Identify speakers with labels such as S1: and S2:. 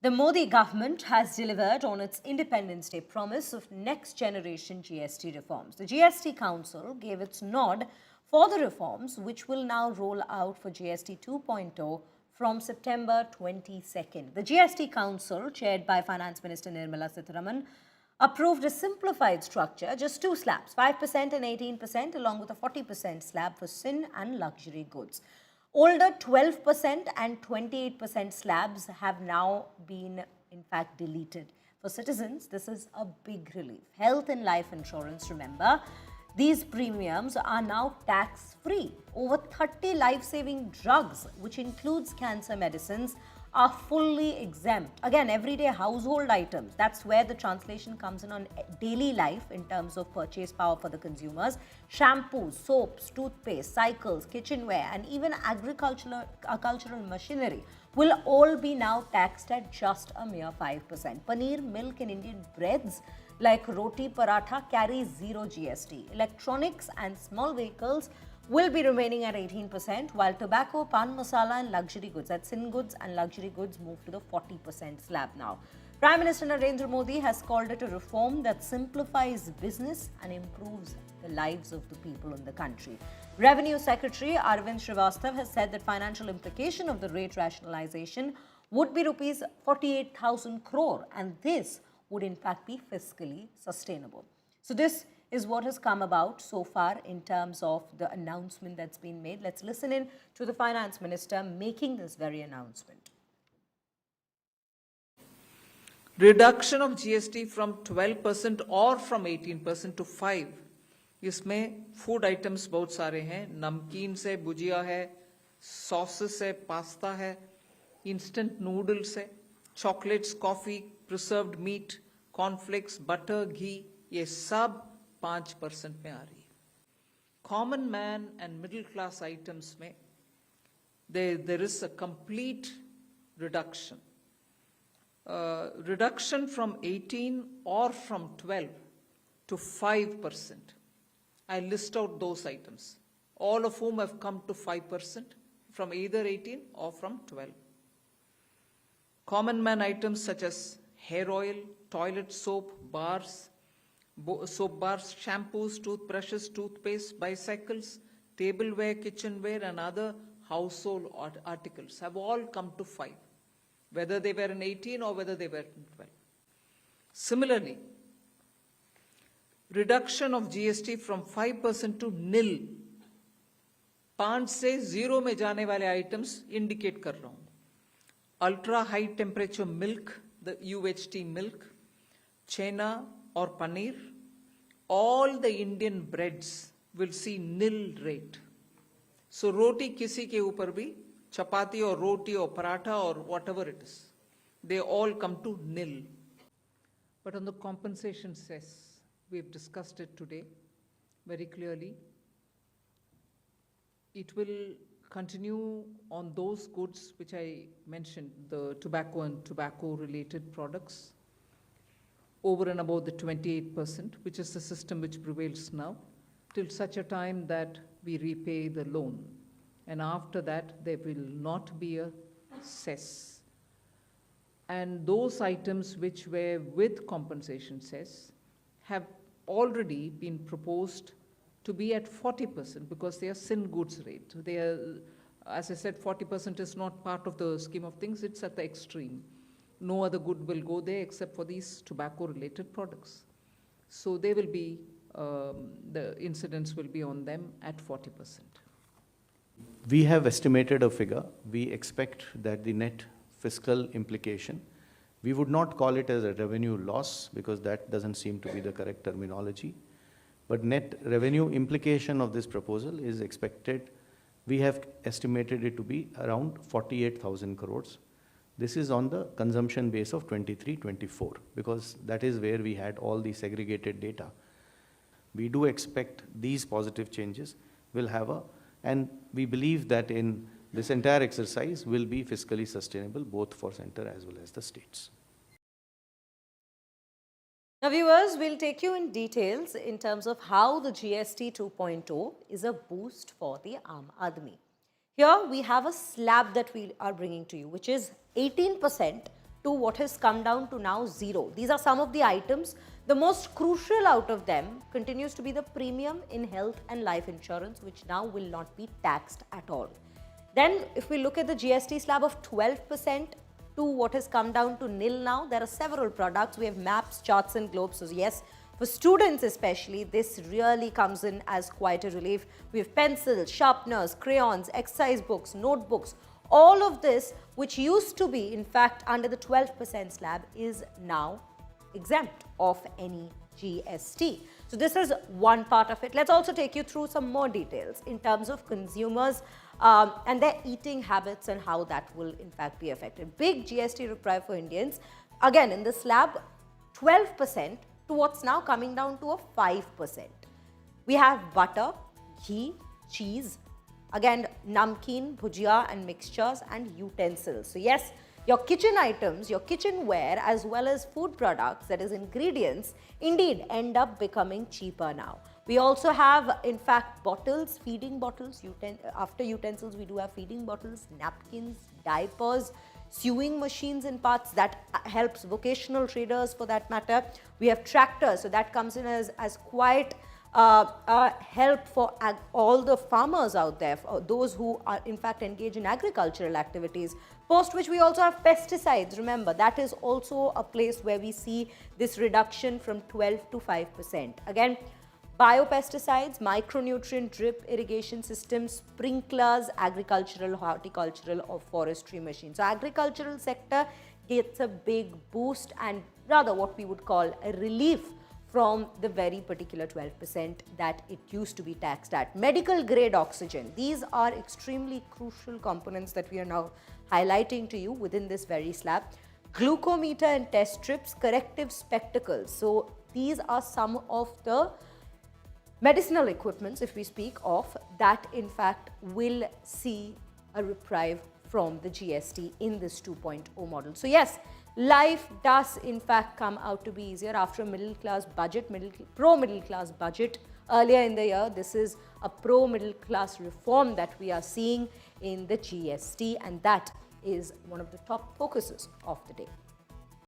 S1: The Modi government has delivered on its Independence Day promise of next generation GST reforms. The GST Council gave its nod for the reforms, which will now roll out for GST 2.0 from September 22nd. The GST Council, chaired by Finance Minister Nirmala Sitharaman, approved a simplified structure, just two slabs, 5% and 18%, along with a 40% slab for sin and luxury goods. Older 12% and 28% slabs have now been, in fact, deleted. For citizens, this is a big relief. Health and life insurance, remember, these premiums are now tax-free. Over 30 life-saving drugs, which includes cancer medicines, are fully exempt. Again, everyday household items, that's where the translation comes in on daily life in terms of purchase power for the consumers. Shampoos, soaps, toothpaste, cycles, kitchenware, and even agricultural machinery will all be now taxed at just a mere 5%. Paneer, milk, and Indian breads like roti, paratha carry zero GST. Electronics and small vehicles will be remaining at 18%, while tobacco, paan, masala, and luxury goods, that's sin goods and luxury goods, move to the 40% slab now. Prime Minister Narendra Modi has called it a reform that simplifies business and improves the lives of the people in the country. Revenue Secretary Arvind Srivastav has said that financial implication of the rate rationalization would be rupees 48,000 crore, and this would in fact be fiscally sustainable. So this is what has come about so far in terms of the announcement that's been made. Let's listen in to the Finance Minister making this very announcement.
S2: Reduction of GST from 12% or from 18% to 5%. इसमें food items बहुत सारे हैं, नमकीन से भुजिया है, sauces है, pasta है, instant noodles है, chocolates, coffee, preserved meat, cornflakes, butter, घी, ये सब 5% में आ रही है. Common man and middle class items में there is a complete reduction. Reduction from 18 or from 12 to 5%. I list out those items, all of whom have come to 5% from either 18 or from 12. Common man items such as hair oil, toilet soap, soap bars, shampoos, toothbrushes, toothpaste, bicycles, tableware, kitchenware, and other household articles have all come to 5, whether they were in 18 or whether they were in 12. Similarly, reduction of GST from 5% to nil. 5 से 0 में जाने वाले items indicate कर रहा हूं. Ultra high temperature milk, the UHT milk, chena or paneer, all the Indian breads will see nil rate. So roti kisi ke upar bhi, chapati or roti or paratha or whatever it is, they all come to nil. But on the compensation cess, we've discussed it today very clearly. It will continue on those goods which I mentioned, the tobacco and tobacco-related products, over and above the 28%, which is the system which prevails now, till such a time that we repay the loan. And after that, there will not be a cess. And those items which were with compensation cess have already been proposed to be at 40% because they are sin goods rate. They are, as I said, 40% is not part of the scheme of things, it's at the extreme. No other good will go there except for these tobacco-related products. So they will be, the incidence will be on them at 40%.
S3: We have estimated a figure. We expect that the net fiscal implication, we would not call it as a revenue loss because that doesn't seem to be the correct terminology. But net revenue implication of this proposal is expected, we have estimated it to be around 48,000 crores. This is on the consumption base of 23-24 because that is where we had all the segregated data. We do expect these positive changes will have and we believe that in this entire exercise will be fiscally sustainable both for center as well as the states.
S1: Now viewers, we'll take you in details in terms of how the GST 2.0 is a boost for the Aam Aadmi. Here we have a slab that we are bringing to you, which is 18% to what has come down to now 0. These are some of the items. The most crucial out of them continues to be the premium in health and life insurance, which now will not be taxed at all. Then if we look at the GST slab of 12% to what has come down to nil now, there are several products. We have maps, charts and globes. So yes, for students especially, this really comes in as quite a relief. We have pencils, sharpeners, crayons, exercise books, notebooks. All of this, which used to be in fact under the 12% slab, is now exempt of any GST. So this is one part of it. Let's also take you through some more details in terms of consumers and their eating habits and how that will in fact be affected. Big GST reprieve for Indians. Again, in the slab, 12% to what's now coming down to a 5%. We have butter, ghee, cheese, again, namkeen, bhujia and mixtures and utensils. So yes, your kitchen items, your kitchenware, as well as food products, that is ingredients, indeed end up becoming cheaper now. We also have, in fact, bottles, feeding bottles. After utensils, we do have feeding bottles, napkins, diapers, sewing machines in parts that helps vocational traders for that matter. We have tractors, so that comes in as quite help for all the farmers out there, for those who are in fact engaged in agricultural activities. Post which we also have pesticides. Remember, that is also a place where we see this reduction from 12 to 5%. Again, biopesticides, micronutrient drip irrigation systems, sprinklers, agricultural, horticultural or forestry machines. So agricultural sector gets a big boost and rather what we would call a relief from the very particular 12% that it used to be taxed at. Medical grade oxygen. These are extremely crucial components that we are now highlighting to you within this very slab. Glucometer and test strips, corrective spectacles. So these are some of the medicinal equipments, if we speak of, that in fact will see a reprieve from the GST in this 2.0 model. So yes, life does in fact come out to be easier after a middle class budget, pro-middle class budget earlier in the year. This is a pro-middle class reform that we are seeing in the GST, and that is one of the top focuses of the day.